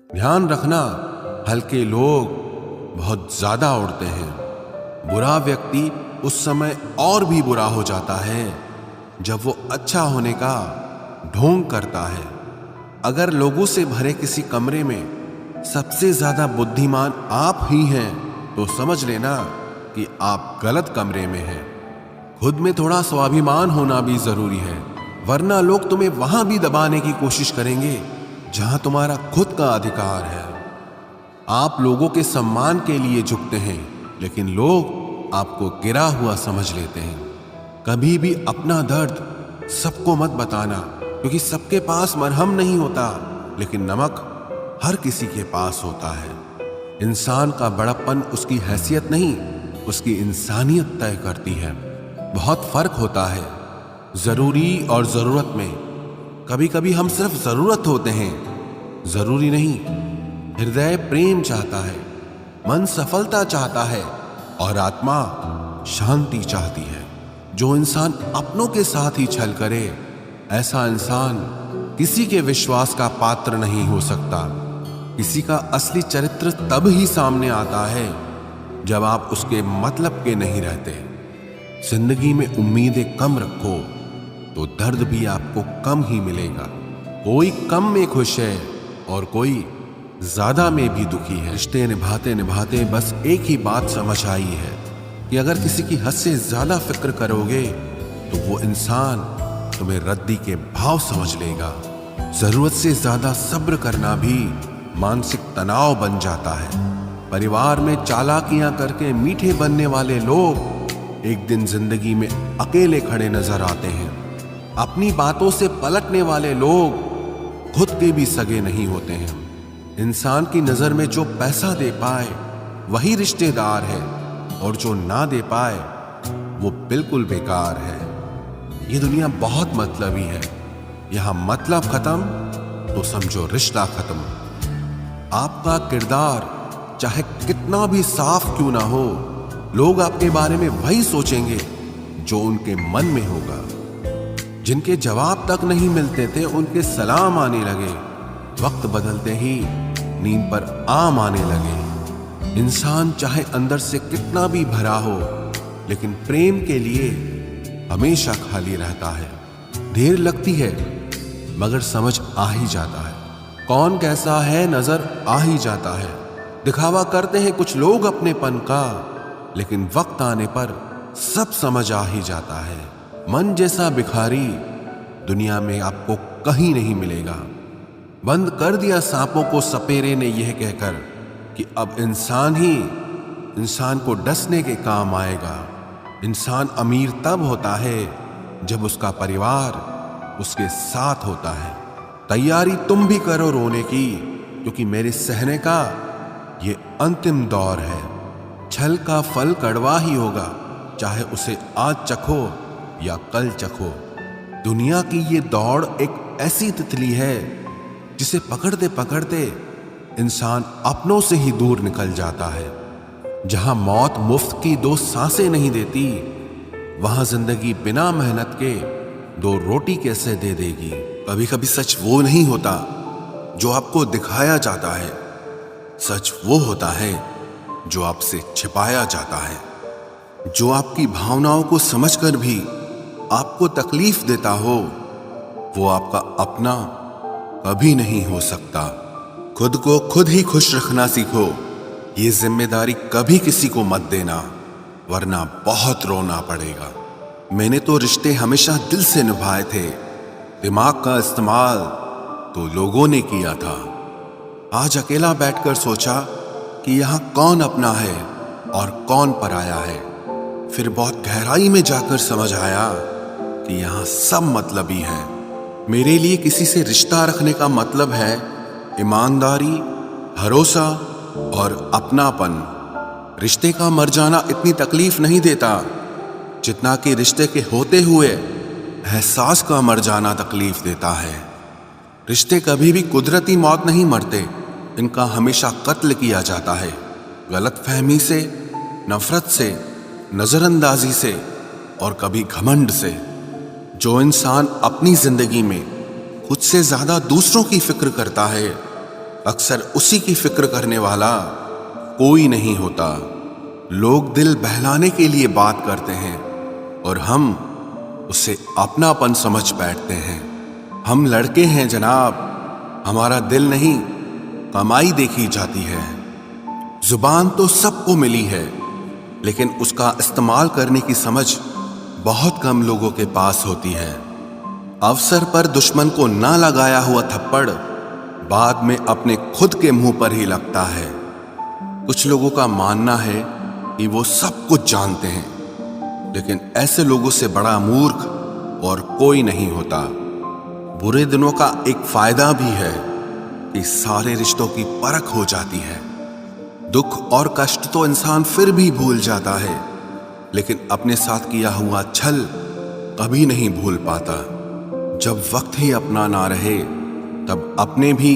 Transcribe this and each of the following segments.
ध्यान रखना, हल्के लोग बहुत ज्यादा उड़ते हैं। बुरा व्यक्ति उस समय और भी बुरा हो जाता है जब वो अच्छा होने का ढोंग करता है। अगर लोगों से भरे किसी कमरे में सबसे ज्यादा बुद्धिमान आप ही हैं तो समझ लेना कि आप गलत कमरे में हैं। खुद में थोड़ा स्वाभिमान होना भी जरूरी है, वरना लोग तुम्हें वहां भी दबाने की कोशिश करेंगे जहां तुम्हारा खुद का अधिकार है। आप लोगों के सम्मान के लिए झुकते हैं, लेकिन लोग आपको गिरा हुआ समझ लेते हैं। कभी भी अपना दर्द सबको मत बताना, क्योंकि सबके पास मरहम नहीं होता, लेकिन नमक हर किसी के पास होता है। इंसान का बड़प्पन उसकी हैसियत नहीं, उसकी इंसानियत तय करती है। बहुत फर्क होता है जरूरी और जरूरत में। कभी कभी हम सिर्फ जरूरत होते हैं, जरूरी नहीं। हृदय प्रेम चाहता है, मन सफलता चाहता है और आत्मा शांति चाहती है। जो इंसान अपनों के साथ ही छल करे, ऐसा इंसान किसी के विश्वास का पात्र नहीं हो सकता। किसी का असली चरित्र तब ही सामने आता है जब आप उसके मतलब के नहीं रहते। जिंदगी में उम्मीदें कम रखो तो दर्द भी आपको कम ही मिलेगा। कोई कम में खुश है और कोई ज्यादा में भी दुखी है। रिश्ते निभाते निभाते बस एक ही बात समझ आई है कि अगर किसी की हद से ज्यादा फिक्र करोगे तो वो इंसान तुम्हें रद्दी के भाव समझ लेगा। जरूरत से ज्यादा सब्र करना भी मानसिक तनाव बन जाता है। परिवार में चालाकियां करके मीठे बनने वाले लोग एक दिन जिंदगी में अकेले खड़े नजर आते हैं। अपनी बातों से पलटने वाले लोग खुद के भी सगे नहीं होते हैं। इंसान की नजर में जो पैसा दे पाए वही रिश्तेदार है, और जो ना दे पाए वो बिल्कुल बेकार है। ये दुनिया बहुत मतलबी है। यहां मतलब खत्म तो समझो रिश्ता खत्म। आपका किरदार चाहे कितना भी साफ क्यों ना हो, लोग आपके बारे में वही सोचेंगे जो उनके मन में होगा। जिनके जवाब तक नहीं मिलते थे उनके सलाम आने लगे। वक्त बदलते ही नींद पर आम आने लगे। इंसान चाहे अंदर से कितना भी भरा हो, लेकिन प्रेम के लिए हमेशा खाली रहता है। देर लगती है मगर समझ आ ही जाता है। कौन कैसा है नजर आ ही जाता है। दिखावा करते हैं कुछ लोग अपनेपन का, लेकिन वक्त आने पर सब समझ आ ही जाता है। मन जैसा भिखारी दुनिया में आपको कहीं नहीं मिलेगा। बंद कर दिया सांपों को सपेरे ने यह कहकर कि अब इंसान ही इंसान को डसने के काम आएगा। इंसान अमीर तब होता है जब उसका परिवार उसके साथ होता है। तैयारी तुम भी करो रोने की, क्योंकि मेरे सहने का ये अंतिम दौर है। छल का फल कड़वा ही होगा, चाहे उसे आज चखो या कल चखो। दुनिया की ये दौड़ एक ऐसी तितली है जिसे पकड़ते पकड़ते इंसान अपनों से ही दूर निकल जाता है। जहां मौत मुफ्त की 2 सांसें नहीं देती, वहां जिंदगी बिना मेहनत के 2 रोटी कैसे दे देगी। कभी कभी सच वो नहीं होता जो आपको दिखाया जाता है, सच वो होता है जो आपसे छिपाया जाता है। जो आपकी भावनाओं को समझकर भी आपको तकलीफ देता हो, वो आपका अपना कभी नहीं हो सकता। खुद को खुद ही खुश रखना सीखो। ये जिम्मेदारी कभी किसी को मत देना, वरना बहुत रोना पड़ेगा। मैंने तो रिश्ते हमेशा दिल से निभाए थे। दिमाग का इस्तेमाल तो लोगों ने किया था। आज अकेला बैठकर सोचा कि यहाँ कौन अपना है और कौन पराया है। फिर बहुत गहराई में जाकर समझ आया कि यहाँ सब मतलबी है। मेरे लिए किसी से रिश्ता रखने का मतलब है ईमानदारी, भरोसा और अपनापन। रिश्ते का मर जाना इतनी तकलीफ नहीं देता जितना कि रिश्ते के होते हुए एहसास का मर जाना तकलीफ देता है। रिश्ते कभी भी कुदरती मौत नहीं मरते, इनका हमेशा कत्ल किया जाता है। गलतफहमी से, नफरत से, नजरअंदाजी से और कभी घमंड से। जो इंसान अपनी जिंदगी में खुद से ज्यादा दूसरों की फिक्र करता है, अक्सर उसी की फिक्र करने वाला कोई नहीं होता। लोग दिल बहलाने के लिए बात करते हैं और हम उसे अपनापन समझ बैठते हैं। हम लड़के हैं जनाब, हमारा दिल नहीं कमाई देखी जाती है। जुबान तो सबको मिली है, लेकिन उसका इस्तेमाल करने की समझ बहुत कम लोगों के पास होती है। अवसर पर दुश्मन को ना लगाया हुआ थप्पड़ बाद में अपने खुद के मुंह पर ही लगता है। कुछ लोगों का मानना है कि वो सब कुछ जानते हैं, लेकिन ऐसे लोगों से बड़ा मूर्ख और कोई नहीं होता। बुरे दिनों का एक फायदा भी है कि सारे रिश्तों की परख हो जाती है। दुख और कष्ट तो इंसान फिर भी भूल जाता है, लेकिन अपने साथ किया हुआ छल कभी नहीं भूल पाता। जब वक्त ही अपना ना रहे तब अपने भी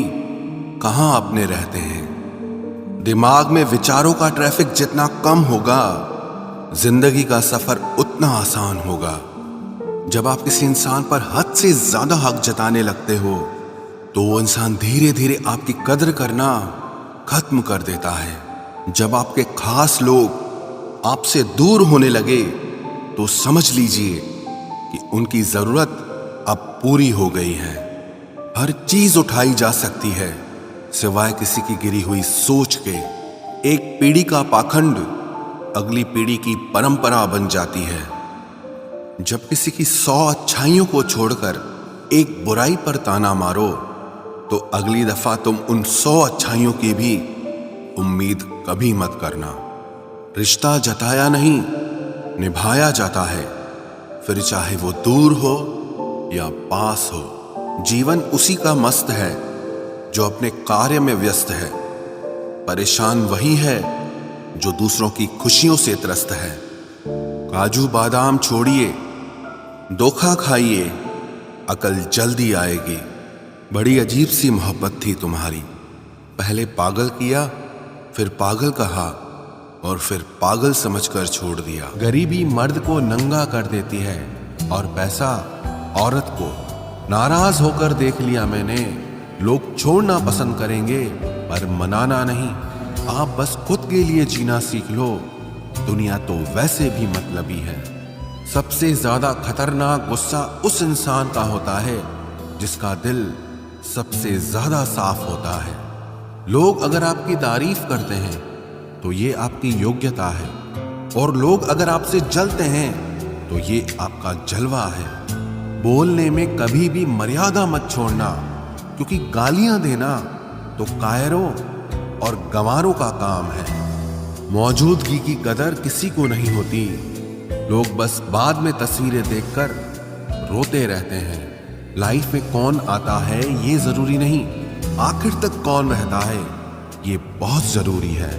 कहां अपने रहते हैं। दिमाग में विचारों का ट्रैफिक जितना कम होगा, जिंदगी का सफर उतना आसान होगा। जब आप किसी इंसान पर हद से ज्यादा हक जताने लगते हो तो वो इंसान धीरे धीरे आपकी कदर करना खत्म कर देता है। जब आपके खास लोग आपसे दूर होने लगे तो समझ लीजिए कि उनकी जरूरत अब पूरी हो गई है। हर चीज उठाई जा सकती है सिवाय किसी की गिरी हुई सोच के। एक पीढ़ी का पाखंड अगली पीढ़ी की परंपरा बन जाती है। जब किसी की 100 अच्छाइयों को छोड़कर एक बुराई पर ताना मारो तो अगली दफा तुम उन 100 अच्छाइयों की भी उम्मीद कभी मत करना। रिश्ता जताया नहीं, निभाया जाता है, फिर चाहे वो दूर हो या पास हो। जीवन उसी का मस्त है जो अपने कार्य में व्यस्त है। परेशान वही है जो दूसरों की खुशियों से त्रस्त है। काजू बादाम छोड़िए, धोखा खाइए, अकल जल्दी आएगी। बड़ी अजीब सी मोहब्बत थी तुम्हारी। पहले पागल किया, फिर पागल कहा और फिर पागल समझकर छोड़ दिया। गरीबी मर्द को नंगा कर देती है और पैसा औरत को। नाराज होकर देख लिया मैंने, लोग छोड़ना पसंद करेंगे पर मनाना नहीं। आप बस खुद के लिए जीना सीख लो, दुनिया तो वैसे भी मतलबी है। सबसे ज्यादा खतरनाक गुस्सा उस इंसान का होता है जिसका दिल सबसे ज्यादा साफ होता है। लोग अगर आपकी तारीफ करते हैं तो ये आपकी योग्यता है, और लोग अगर आपसे जलते हैं तो ये आपका जलवा है। बोलने में कभी भी मर्यादा मत छोड़ना, क्योंकि गालियां देना तो कायरों और गंवारों का काम है। मौजूदगी की कदर किसी को नहीं होती। लोग बस बाद में तस्वीरें देखकर रोते रहते हैं। लाइफ में कौन आता है ये जरूरी नहीं, आखिर तक कौन रहता है ये बहुत जरूरी है।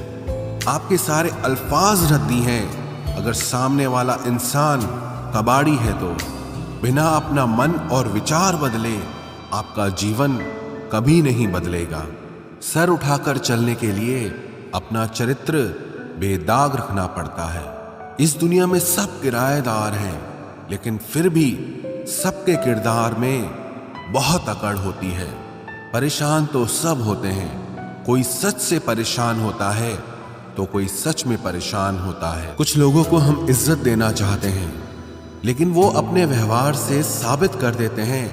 आपके सारे अल्फाज रद्दी हैं अगर सामने वाला इंसान कबाड़ी है तो। बिना अपना मन और विचार बदले आपका जीवन कभी नहीं बदलेगा। सर उठाकर चलने के लिए अपना चरित्र बेदाग रखना पड़ता है। इस दुनिया में सब किराएदार हैं, लेकिन फिर भी सबके किरदार में बहुत अकड़ होती है। परेशान तो सब होते हैं, कोई सच से परेशान होता है तो कोई सच में परेशान होता है। कुछ लोगों को हम इज्जत देना चाहते हैं, लेकिन वो अपने व्यवहार से साबित कर देते हैं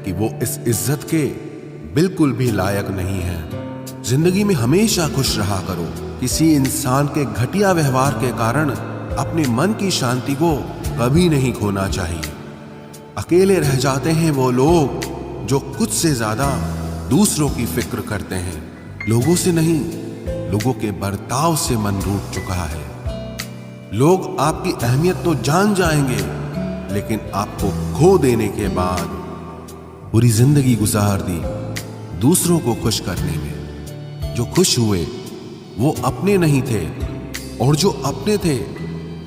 कि वो इस इज्जत के बिल्कुल भी लायक नहीं है। जिंदगी में हमेशा खुश रहा करो। किसी इंसान के घटिया व्यवहार के कारण अपने मन की शांति को कभी नहीं खोना चाहिए। अकेले रह जाते हैं वो लोग जो खुद से ज्यादा दूसरों की फिक्र करते हैं। लोगों से नहीं, लोगों के बर्ताव से मन रूठ चुका है। लोग आपकी अहमियत तो जान जाएंगे, लेकिन आपको खो देने के बाद पूरी जिंदगी गुजार दी दूसरों को खुश करने में। जो खुश हुए वो अपने नहीं थे, और जो अपने थे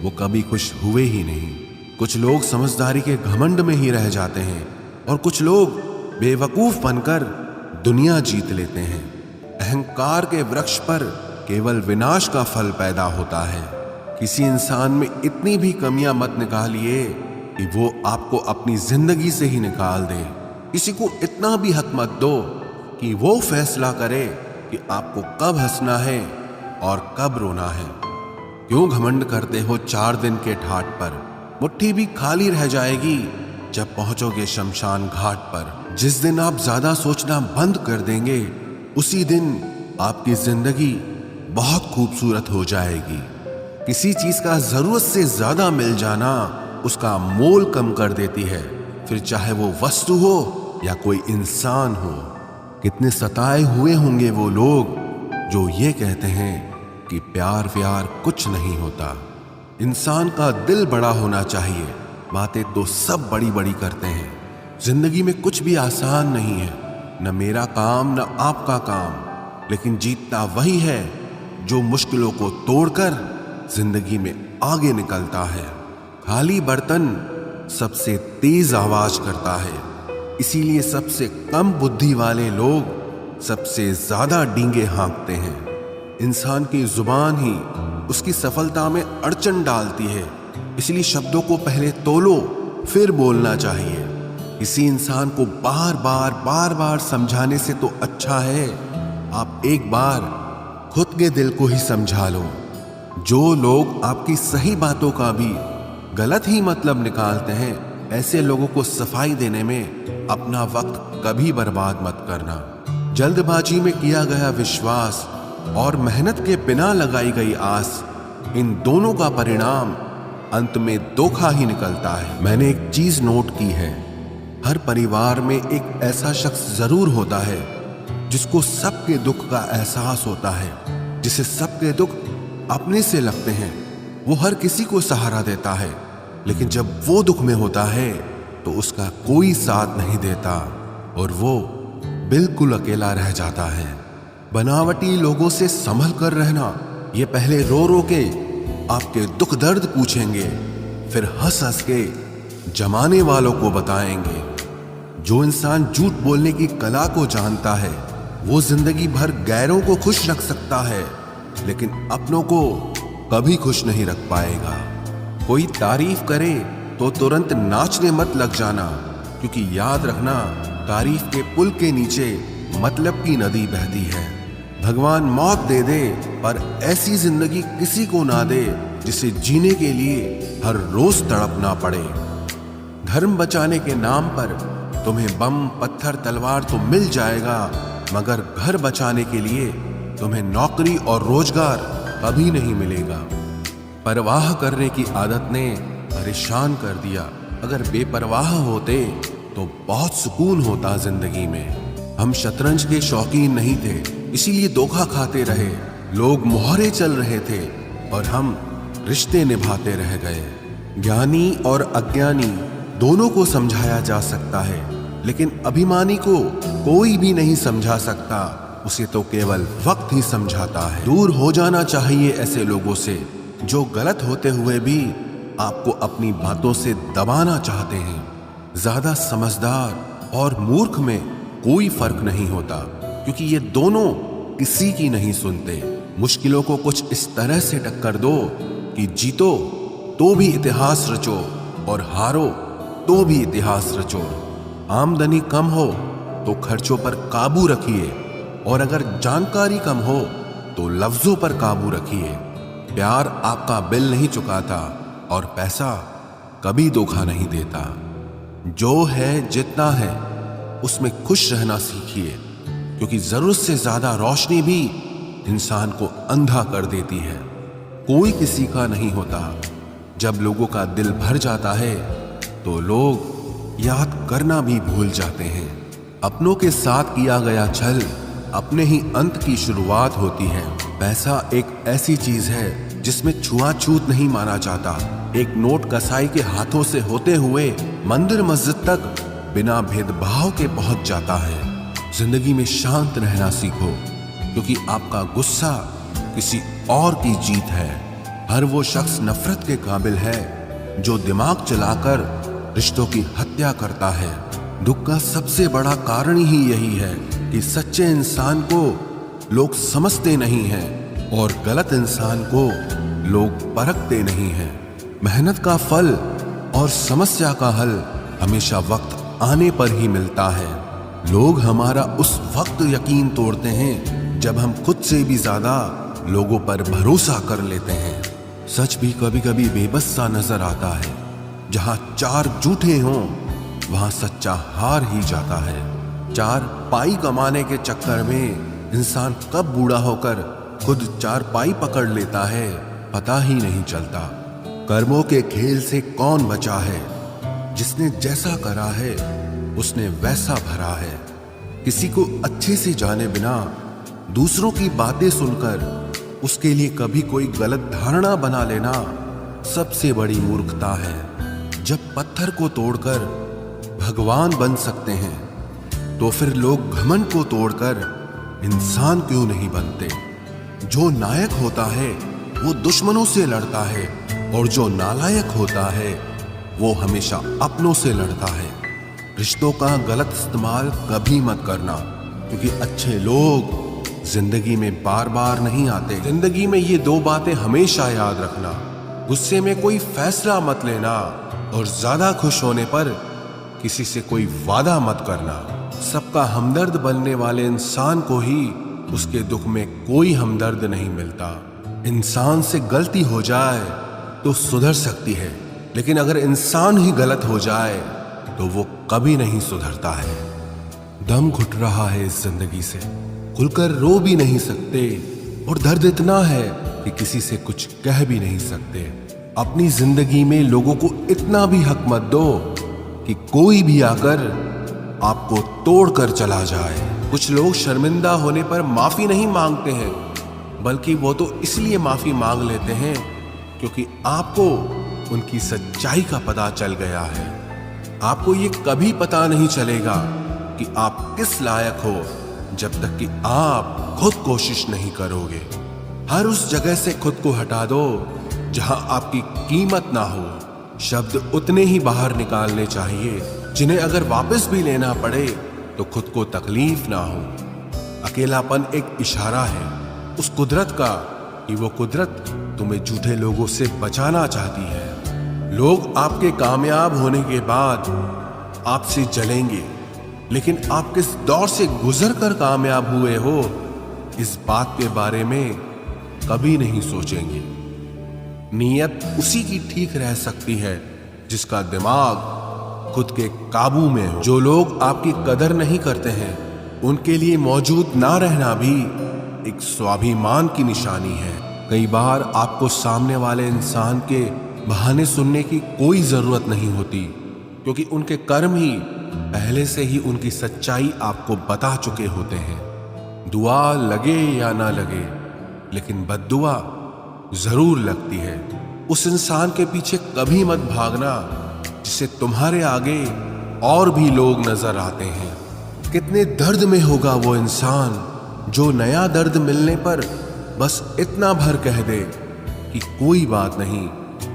वो कभी खुश हुए ही नहीं। कुछ लोग समझदारी के घमंड में ही रह जाते हैं, और कुछ लोग बेवकूफ बनकर दुनिया जीत लेते हैं। अहंकार के वृक्ष पर केवल विनाश का फल पैदा होता है। किसी इंसान में इतनी भी कमियां मत निकालिए कि वो आपको अपनी जिंदगी से ही निकाल दे। किसी को इतना भी हक मत दो कि वो फैसला करे कि आपको कब हंसना है और कब रोना है। क्यों घमंड करते हो 4 दिन के ठाट पर? मुट्ठी भी खाली रह जाएगी जब पहुंचोगे शमशान घाट पर। जिस दिन आप ज्यादा सोचना बंद कर देंगे, उसी दिन आपकी जिंदगी बहुत खूबसूरत हो जाएगी। किसी चीज का जरूरत से ज्यादा मिल जाना उसका मोल कम कर देती है, फिर चाहे वो वस्तु हो या कोई इंसान हो। कितने सताए हुए होंगे वो लोग जो ये कहते हैं कि प्यार व्यार कुछ नहीं होता। इंसान का दिल बड़ा होना चाहिए। बातें तो सब बड़ी बड़ी करते हैं। जिंदगी में कुछ भी आसान नहीं है, न मेरा काम न आपका काम, लेकिन जीतता वही है जो मुश्किलों को तोड़कर जिंदगी में आगे निकलता है। खाली बर्तन सबसे तेज आवाज करता है, इसीलिए सबसे कम बुद्धि वाले लोग सबसे ज्यादा डींगे हाँकते हैं। इंसान की जुबान ही उसकी सफलता में अड़चन डालती है, इसलिए शब्दों को पहले तोलो फिर बोलना चाहिए। किसी इंसान को बार बार समझाने से तो अच्छा है आप एक बार खुद के दिल को ही समझा लो। जो लोग आपकी सही बातों का भी गलत ही मतलब निकालते हैं, ऐसे लोगों को सफाई देने में अपना वक्त कभी बर्बाद मत करना। जल्दबाजी में किया गया विश्वास और मेहनत के बिना लगाई गई आस, इन दोनों का परिणाम अंत में धोखा ही निकलता है। मैंने एक चीज नोट की है, हर परिवार में एक ऐसा शख्स जरूर होता है जिसको सबके दुख का एहसास होता है, जिसे सबके दुख अपने से लगते हैं। वो हर किसी को सहारा देता है, लेकिन जब वो दुख में होता है तो उसका कोई साथ नहीं देता और वो बिल्कुल अकेला रह जाता है। बनावटी लोगों से संभल कर रहना, ये पहले रो रो के आपके दुख दर्द पूछेंगे, फिर हंस हंस के जमाने वालों को बताएंगे। जो इंसान झूठ बोलने की कला को जानता है, वो जिंदगी भर गैरों को खुश रख सकता है, लेकिन अपनों को कभी खुश नहीं रख पाएगा। कोई तारीफ करे तो तुरंत नाचने मत लग जाना, क्योंकि याद रखना तारीफ के पुल के नीचे मतलब की नदी बहती है। भगवान मौत दे दे पर ऐसी जिंदगी किसी को ना दे जिसे जीने के लिए हर रोज तड़पना पड़े। धर्म बचाने के नाम पर तुम्हें बम पत्थर तलवार तो मिल जाएगा, मगर घर बचाने के लिए तुम्हें नौकरी और रोजगार कभी नहीं मिलेगा। परवाह करने की आदत ने परेशान कर दिया। अगर बेपरवाह होते तो बहुत सुकून होता जिंदगी में। हम शतरंज के शौकीन नहीं थे, इसीलिए धोखा खाते रहे। लोग मोहरे चल रहे थे और हम रिश्ते निभाते रह गए। ज्ञानी और अज्ञानी दोनों को समझाया जा सकता है, लेकिन अभिमानी को कोई भी नहीं समझा सकता, उसे तो केवल वक्त ही समझाता है। दूर हो जाना चाहिए ऐसे लोगों से जो गलत होते हुए भी आपको अपनी बातों से दबाना चाहते हैं। ज्यादा समझदार और मूर्ख में कोई फर्क नहीं होता, क्योंकि ये दोनों किसी की नहीं सुनते। मुश्किलों को कुछ इस तरह से टक्कर दो कि जीतो तो भी इतिहास रचो और हारो तो भी इतिहास रचो। आमदनी कम हो तो खर्चों पर काबू रखिए, और अगर जानकारी कम हो तो लफ्जों पर काबू रखिए। प्यार आपका बिल नहीं चुकाता और पैसा कभी धोखा नहीं देता। जो है जितना है उसमें खुश रहना सीखिए, क्योंकि जरूरत से ज्यादा रोशनी भी इंसान को अंधा कर देती है। कोई किसी का नहीं होता। जब लोगों का दिल भर जाता है तो लोग याद करना भी भूल जाते हैं। अपनों के साथ किया गया छल अपने ही अंत की शुरुआत होती है। पैसा एक ऐसी चीज है जिसमें छुआछूत नहीं माना जाता। एक नोट कसाई के हाथों से होते हुए मंदिर मस्जिद तक बिना भेदभाव के पहुंच जाता है। जिंदगी में शांत रहना सीखो, क्योंकि आपका गुस्सा किसी और की जीत है। हर वो शख्स नफरत के काबिल है जो दिमाग चलाकर रिश्तों की हत्या करता है। दुख का सबसे बड़ा कारण ही यही है कि सच्चे इंसान को लोग समझते नहीं हैं और गलत इंसान को लोग परखते नहीं हैं। मेहनत का फल और समस्या का हल हमेशा वक्त आने पर ही मिलता है। लोग हमारा उस वक्त यकीन तोड़ते हैं जब हम खुद से भी ज्यादा लोगों पर भरोसा कर लेते हैं। सच भी कभी कभी बेबस सा नजर आता है। जहां चार झूठे हों वहां सच्चा हार ही जाता है। चार पाई कमाने के चक्कर में इंसान कब बूढ़ा होकर खुद चार पाई पकड़ लेता है पता ही नहीं चलता। कर्मों के खेल से कौन बचा है? जिसने जैसा करा है उसने वैसा भरा है। किसी को अच्छे से जाने बिना दूसरों की बातें सुनकर उसके लिए कभी कोई गलत धारणा बना लेना सबसे बड़ी मूर्खता है। जब पत्थर को तोड़कर भगवान बन सकते हैं तो फिर लोग घमंड को तोड़कर इंसान क्यों नहीं बनते? जो नायक होता है वो दुश्मनों से लड़ता है और जो नालायक होता है वो हमेशा अपनों से लड़ता है। रिश्तों का गलत इस्तेमाल कभी मत करना, क्योंकि अच्छे लोग जिंदगी में बार बार नहीं आते। जिंदगी में ये दो बातें हमेशा याद रखना: गुस्से में कोई फैसला मत लेना और ज्यादा खुश होने पर किसी से कोई वादा मत करना। सबका हमदर्द बनने वाले इंसान को ही उसके दुख में कोई हमदर्द नहीं मिलता। इंसान से गलती हो जाए तो सुधर सकती है, लेकिन अगर इंसान ही गलत हो जाए तो वो कभी नहीं सुधरता है। दम घुट रहा है इस जिंदगी से, खुलकर रो भी नहीं सकते और दर्द इतना है कि किसी से कुछ कह भी नहीं सकते। अपनी जिंदगी में लोगों को इतना भी हक मत दो कि कोई भी आकर आपको तोड़कर चला जाए। कुछ लोग शर्मिंदा होने पर माफी नहीं मांगते हैं, बल्कि वो तो इसलिए माफी मांग लेते हैं क्योंकि आपको उनकी सच्चाई का पता चल गया है। आपको ये कभी पता नहीं चलेगा कि आप किस लायक हो जब तक कि आप खुद कोशिश नहीं करोगे। हर उस जगह से खुद को हटा दो जहां आपकी कीमत ना हो। शब्द उतने ही बाहर निकालने चाहिए जिन्हें अगर वापस भी लेना पड़े तो खुद को तकलीफ ना हो। अकेलापन एक इशारा है उस कुदरत का कि वो कुदरत तुम्हें झूठे लोगों से बचाना चाहती है। लोग आपके कामयाब होने के बाद आपसे जलेंगे, लेकिन आप किस दौर से गुजरकर कामयाब हुए हो इस बात के बारे में कभी नहीं सोचेंगे। नीयत उसी की ठीक रह सकती है जिसका दिमाग खुद के काबू में हो। जो लोग आपकी कदर नहीं करते हैं उनके लिए मौजूद ना रहना भी एक स्वाभिमान की निशानी है। कई बार आपको सामने वाले इंसान के बहाने सुनने की कोई जरूरत नहीं होती, क्योंकि उनके कर्म ही पहले से ही उनकी सच्चाई आपको बता चुके होते हैं। दुआ लगे या ना लगे, लेकिन बद्दुआ जरूर लगती है। उस इंसान के पीछे कभी मत भागना जिससे तुम्हारे आगे और भी लोग नजर आते हैं। कितने दर्द में होगा वो इंसान जो नया दर्द मिलने पर बस इतना भर कह दे कि कोई बात नहीं,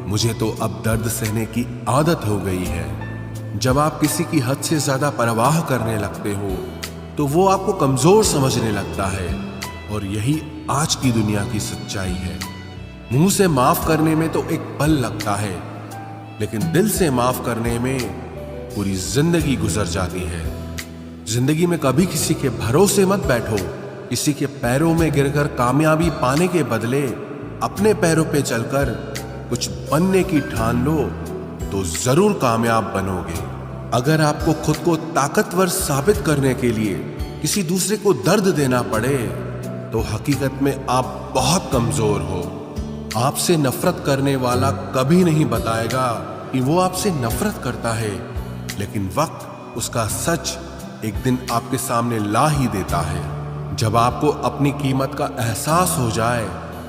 मुझे तो अब दर्द सहने की आदत हो गई है। जब आप किसी की हद से ज्यादा परवाह करने लगते हो तो वो आपको कमजोर समझने लगता है, और यही आज की दुनिया की सच्चाई है। मुंह से माफ करने में तो एक पल लगता है, लेकिन दिल से माफ करने में पूरी जिंदगी गुजर जाती है। जिंदगी में कभी किसी के भरोसे मत बैठो। किसी के पैरों में गिरकर कामयाबी पाने के बदले अपने पैरों पे चलकर कुछ बनने की ठान लो तो जरूर कामयाब बनोगे। अगर आपको खुद को ताकतवर साबित करने के लिए किसी दूसरे को दर्द देना पड़े तो हकीकत में आप बहुत कमजोर हो। आपसे नफरत करने वाला कभी नहीं बताएगा कि वो आपसे नफरत करता है, लेकिन वक्त उसका सच एक दिन आपके सामने ला ही देता है। जब आपको अपनी कीमत का एहसास हो जाए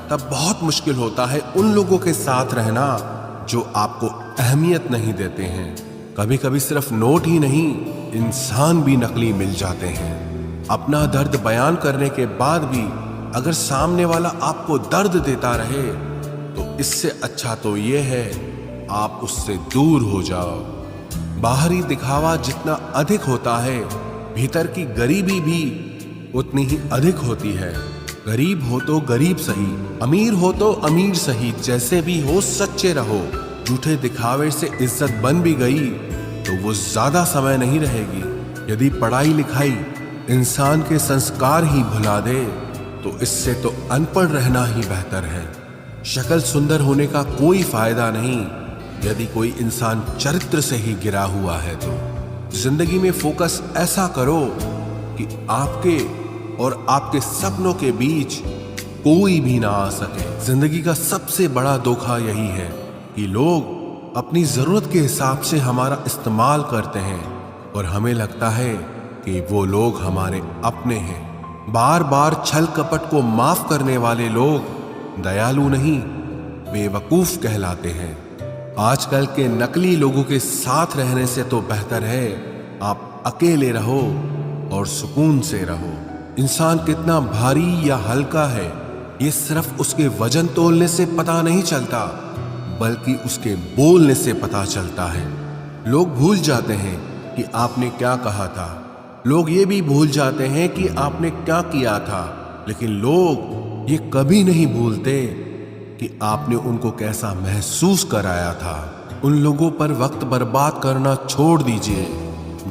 तब बहुत मुश्किल होता है उन लोगों के साथ रहना जो आपको अहमियत नहीं देते हैं। कभी कभी सिर्फ नोट ही नहीं, इंसान भी नकली मिल जाते हैं। अपना दर्द बयान करने के बाद भी अगर सामने वाला आपको दर्द देता रहे तो इससे अच्छा तो ये है आप उससे दूर हो जाओ। बाहरी दिखावा जितना अधिक होता है, भीतर की गरीबी भी उतनी ही अधिक होती है। गरीब हो तो गरीब सही, अमीर हो तो अमीर सही, जैसे भी हो सच्चे रहो। झूठे दिखावे से इज्जत बन भी गई तो वो ज्यादा समय नहीं रहेगी। यदि पढ़ाई लिखाई इंसान के संस्कार ही भुला दे तो इससे तो अनपढ़ रहना ही बेहतर है। शक्ल सुंदर होने का कोई फायदा नहीं यदि कोई इंसान चरित्र से ही गिरा हुआ है। तो जिंदगी में फोकस ऐसा करो कि आपके और आपके सपनों के बीच कोई भी ना आ सके। जिंदगी का सबसे बड़ा धोखा यही है कि लोग अपनी जरूरत के हिसाब से हमारा इस्तेमाल करते हैं और हमें लगता है कि वो लोग हमारे अपने हैं। बार बार छल कपट को माफ करने वाले लोग दयालु नहीं बेवकूफ कहलाते हैं। आजकल के नकली लोगों के साथ रहने से तो बेहतर है आप अकेले रहो और सुकून से रहो। इंसान कितना भारी या हल्का है ये सिर्फ उसके वजन तोलने से पता नहीं चलता बल्कि उसके बोलने से पता चलता है। लोग भूल जाते हैं कि आपने क्या कहा था, लोग ये भी भूल जाते हैं कि आपने क्या किया था, लेकिन लोग ये कभी नहीं भूलते कि आपने उनको कैसा महसूस कराया था। उन लोगों पर वक्त बर्बाद करना छोड़ दीजिए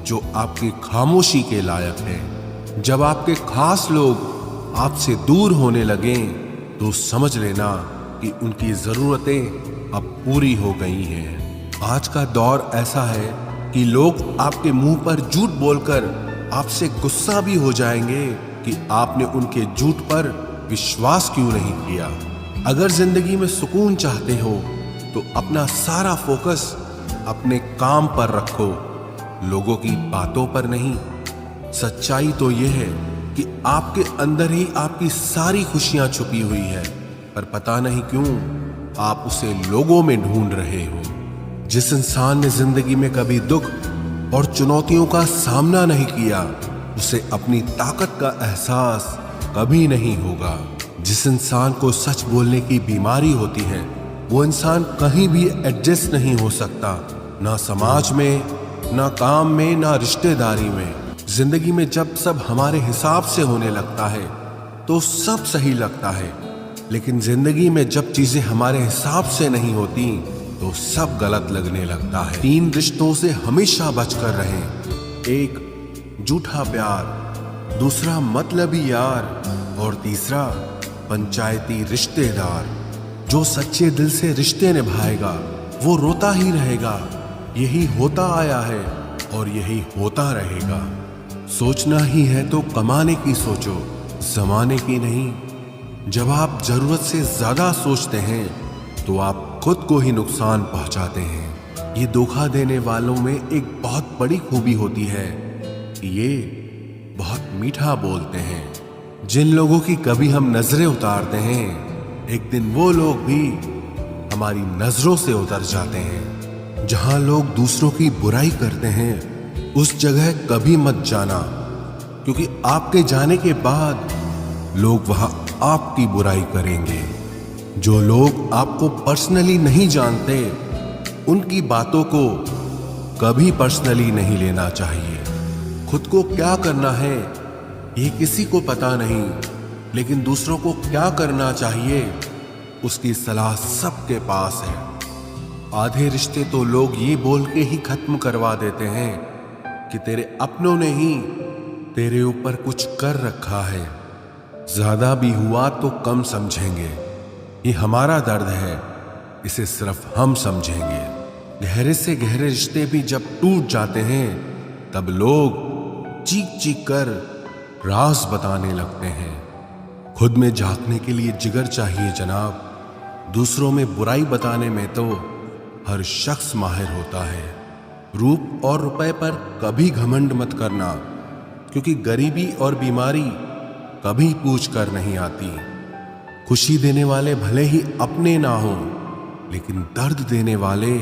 जो आपकी खामोशी के लायक है। जब आपके खास लोग आपसे दूर होने लगें तो समझ लेना कि उनकी जरूरतें अब पूरी हो गई हैं। आज का दौर ऐसा है कि लोग आपके मुंह पर झूठ बोलकर आपसे गुस्सा भी हो जाएंगे कि आपने उनके झूठ पर विश्वास क्यों नहीं किया। अगर जिंदगी में सुकून चाहते हो तो अपना सारा फोकस अपने काम पर रखो, लोगों की बातों पर नहीं। सच्चाई तो यह है कि आपके अंदर ही आपकी सारी खुशियां छुपी हुई है, पर पता नहीं क्यों आप उसे लोगों में ढूंढ रहे हो। जिस इंसान ने जिंदगी में कभी दुख और चुनौतियों का सामना नहीं किया उसे अपनी ताकत का एहसास कभी नहीं होगा। जिस इंसान को सच बोलने की बीमारी होती है वो इंसान कहीं भी एडजस्ट नहीं हो सकता, ना समाज में, ना काम में, ना रिश्तेदारी में। जिंदगी में जब सब हमारे हिसाब से होने लगता है तो सब सही लगता है, लेकिन जिंदगी में जब चीजें हमारे हिसाब से नहीं होती तो सब गलत लगने लगता है। 3 रिश्तों से हमेशा बचकर रहें। 1 झूठा प्यार, दूसरा मतलबी यार और तीसरा पंचायती रिश्तेदार। जो सच्चे दिल से रिश्ते निभाएगा वो रोता ही रहेगा। यही होता आया है और यही होता रहेगा। सोचना ही है तो कमाने की सोचो, जमाने की नहीं। जब आप जरूरत से ज्यादा सोचते हैं तो आप खुद को ही नुकसान पहुंचाते हैं। ये धोखा देने वालों में एक बहुत बड़ी खूबी होती है कि ये बहुत मीठा बोलते हैं। जिन लोगों की कभी हम नजरें उतारते हैं एक दिन वो लोग भी हमारी नजरों से उतर जाते हैं। जहां लोग दूसरों की बुराई करते हैं उस जगह कभी मत जाना, क्योंकि आपके जाने के बाद लोग वहां आपकी बुराई करेंगे। जो लोग आपको पर्सनली नहीं जानते उनकी बातों को कभी पर्सनली नहीं लेना चाहिए। खुद को क्या करना है ये किसी को पता नहीं, लेकिन दूसरों को क्या करना चाहिए उसकी सलाह सबके पास है। आधे रिश्ते तो लोग ये बोल के ही खत्म करवा देते हैं कि तेरे अपनों ने ही तेरे ऊपर कुछ कर रखा है। ज्यादा भी हुआ तो कम समझेंगे, ये हमारा दर्द है, इसे सिर्फ हम समझेंगे। गहरे से गहरे रिश्ते भी जब टूट जाते हैं तब लोग चीख चीख कर राज बताने लगते हैं। खुद में झांकने के लिए जिगर चाहिए जनाब, दूसरों में बुराई बताने में तो हर शख्स माहिर होता है। रूप और रुपए पर कभी घमंड मत करना, क्योंकि गरीबी और बीमारी कभी पूछ कर नहीं आती। खुशी देने वाले भले ही अपने ना हों, लेकिन दर्द देने वाले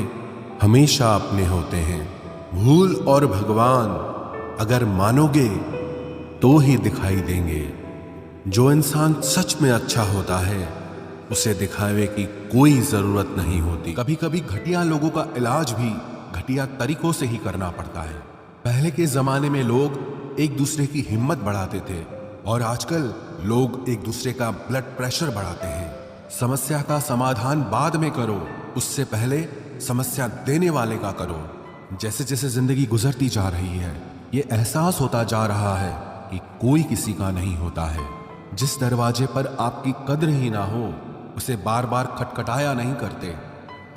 हमेशा अपने होते हैं। भूल और भगवान अगर मानोगे तो ही दिखाई देंगे। जो इंसान सच में अच्छा होता है उसे दिखावे की कोई जरूरत नहीं होती। कभी कभी घटिया लोगों का इलाज भी घटिया तरीकों से ही करना पड़ता है। पहले के जमाने में लोग एक दूसरे की हिम्मत बढ़ाते थे और आजकल लोग एक दूसरे का ब्लड प्रेशर बढ़ाते हैं। समस्या का समाधान बाद में करो, उससे पहले समस्या देने वाले का करो। जैसे जैसे जिंदगी गुजरती जा रही है ये एहसास होता जा रहा है कि कोई किसी का नहीं होता है। जिस दरवाजे पर आपकी कद्र ही ना हो उसे बार बार खटखटाया नहीं करते।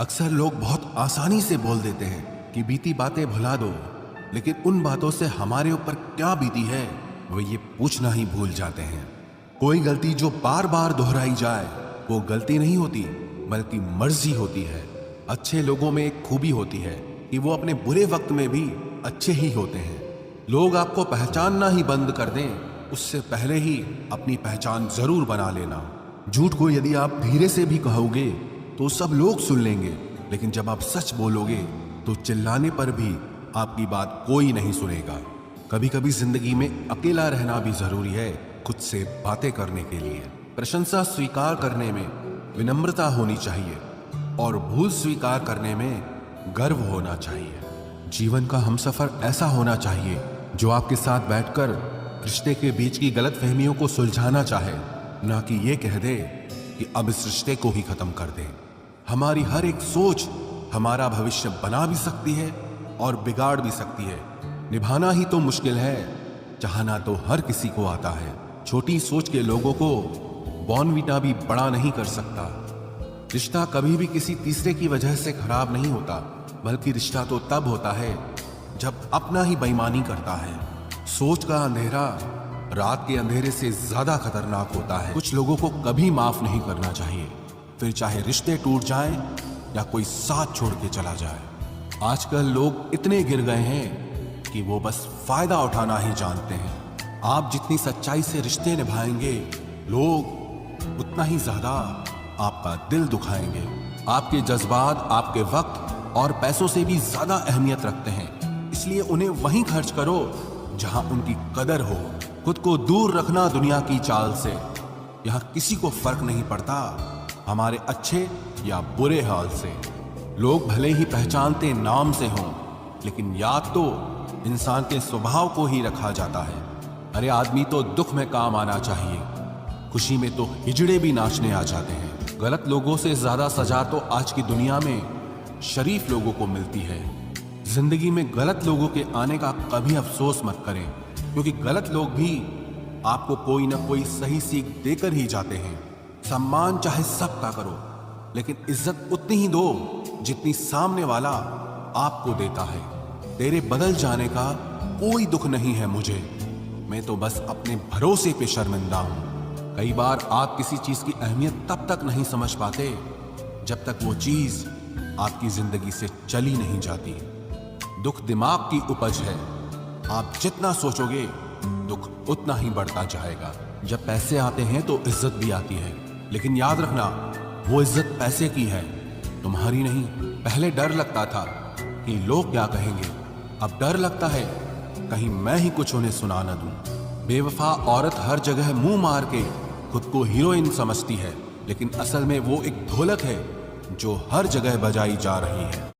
अक्सर लोग बहुत आसानी से बोल देते हैं कि बीती बातें भुला दो, लेकिन उन बातों से हमारे ऊपर क्या बीती है वो ये पूछना ही भूल जाते हैं। कोई गलती जो बार बार दोहराई जाए वो गलती नहीं होती बल्कि मर्जी होती है। अच्छे लोगों में एक खूबी होती है कि वो अपने बुरे वक्त में भी अच्छे ही होते हैं। लोग आपको पहचानना ही बंद कर दें उससे पहले ही अपनी पहचान जरूर बना लेना। झूठ को यदि आप धीरे से भी कहोगे तो सब लोग सुन लेंगे, लेकिन जब आप सच बोलोगे तो चिल्लाने पर भी आपकी बात कोई नहीं सुनेगा। कभी कभी जिंदगी में अकेला रहना भी जरूरी है, खुद से बातें करने के लिए। प्रशंसा स्वीकार करने में विनम्रता होनी चाहिए और भूल स्वीकार करने में गर्व होना चाहिए। जीवन का हमसफर ऐसा होना चाहिए जो आपके साथ बैठकर रिश्ते के बीच की गलतफहमियों को सुलझाना चाहे, ना कि ये कह दे कि अब इस रिश्ते को ही खत्म कर दे। हमारी हर एक सोच हमारा भविष्य बना भी सकती है और बिगाड़ भी सकती है। निभाना ही तो मुश्किल है, चाहना तो हर किसी को आता है। छोटी सोच के लोगों को बॉर्नवीटा भी बड़ा नहीं कर सकता। रिश्ता कभी भी किसी तीसरे की वजह से खराब नहीं होता, बल्कि रिश्ता तो तब होता है जब अपना ही बेईमानी करता है। सोच का अंधेरा रात के अंधेरे से ज्यादा खतरनाक होता है। कुछ लोगों को कभी माफ नहीं करना चाहिए, फिर चाहे रिश्ते टूट जाएं या कोई साथ छोड़ के चला जाए। आजकल लोग इतने गिर गए हैं कि वो बस फायदा उठाना ही जानते हैं। आप जितनी सच्चाई से रिश्ते निभाएंगे, लोग उतना ही ज्यादा आपका दिल दुखाएंगे। आपके जज्बात आपके वक्त और पैसों से भी ज्यादा अहमियत रखते हैं, इसलिए उन्हें वहीं खर्च करो जहां उनकी कदर हो। खुद को दूर रखना दुनिया की चाल से। यहां किसी को फर्क नहीं पड़ता हमारे अच्छे या बुरे हाल से। लोग भले ही पहचानते नाम से हों, लेकिन याद तो इंसान के स्वभाव को ही रखा जाता है। अरे आदमी तो दुख में काम आना चाहिए, खुशी में तो हिजड़े भी नाचने आ जाते हैं। गलत लोगों से ज्यादा सजा तो आज की दुनिया में शरीफ लोगों को मिलती है। जिंदगी में गलत लोगों के आने का कभी अफसोस मत करें, क्योंकि गलत लोग भी आपको कोई ना कोई सही सीख देकर ही जाते हैं। सम्मान चाहे सबका करो, लेकिन इज्जत उतनी ही दो जितनी सामने वाला आपको देता है। तेरे बदल जाने का कोई दुख नहीं है मुझे, मैं तो बस अपने भरोसे पे शर्मिंदा हूं। कई बार आप किसी चीज की अहमियत तब तक नहीं समझ पाते जब तक वो चीज आपकी जिंदगी से चली नहीं जाती। दुख दिमाग की उपज है, आप जितना सोचोगे दुख उतना ही बढ़ता जाएगा। जब पैसे आते हैं तो इज्जत भी आती है, लेकिन याद रखना वो इज्जत पैसे की है, तुम्हारी नहीं। पहले डर लगता था कि लोग क्या कहेंगे, अब डर लगता है कहीं मैं ही कुछ उन्हें सुना न दूं। बेवफा औरत हर जगह मुंह मार के खुद को हीरोइन समझती है, लेकिन असल में वो एक ढोलक है जो हर जगह बजाई जा रही है।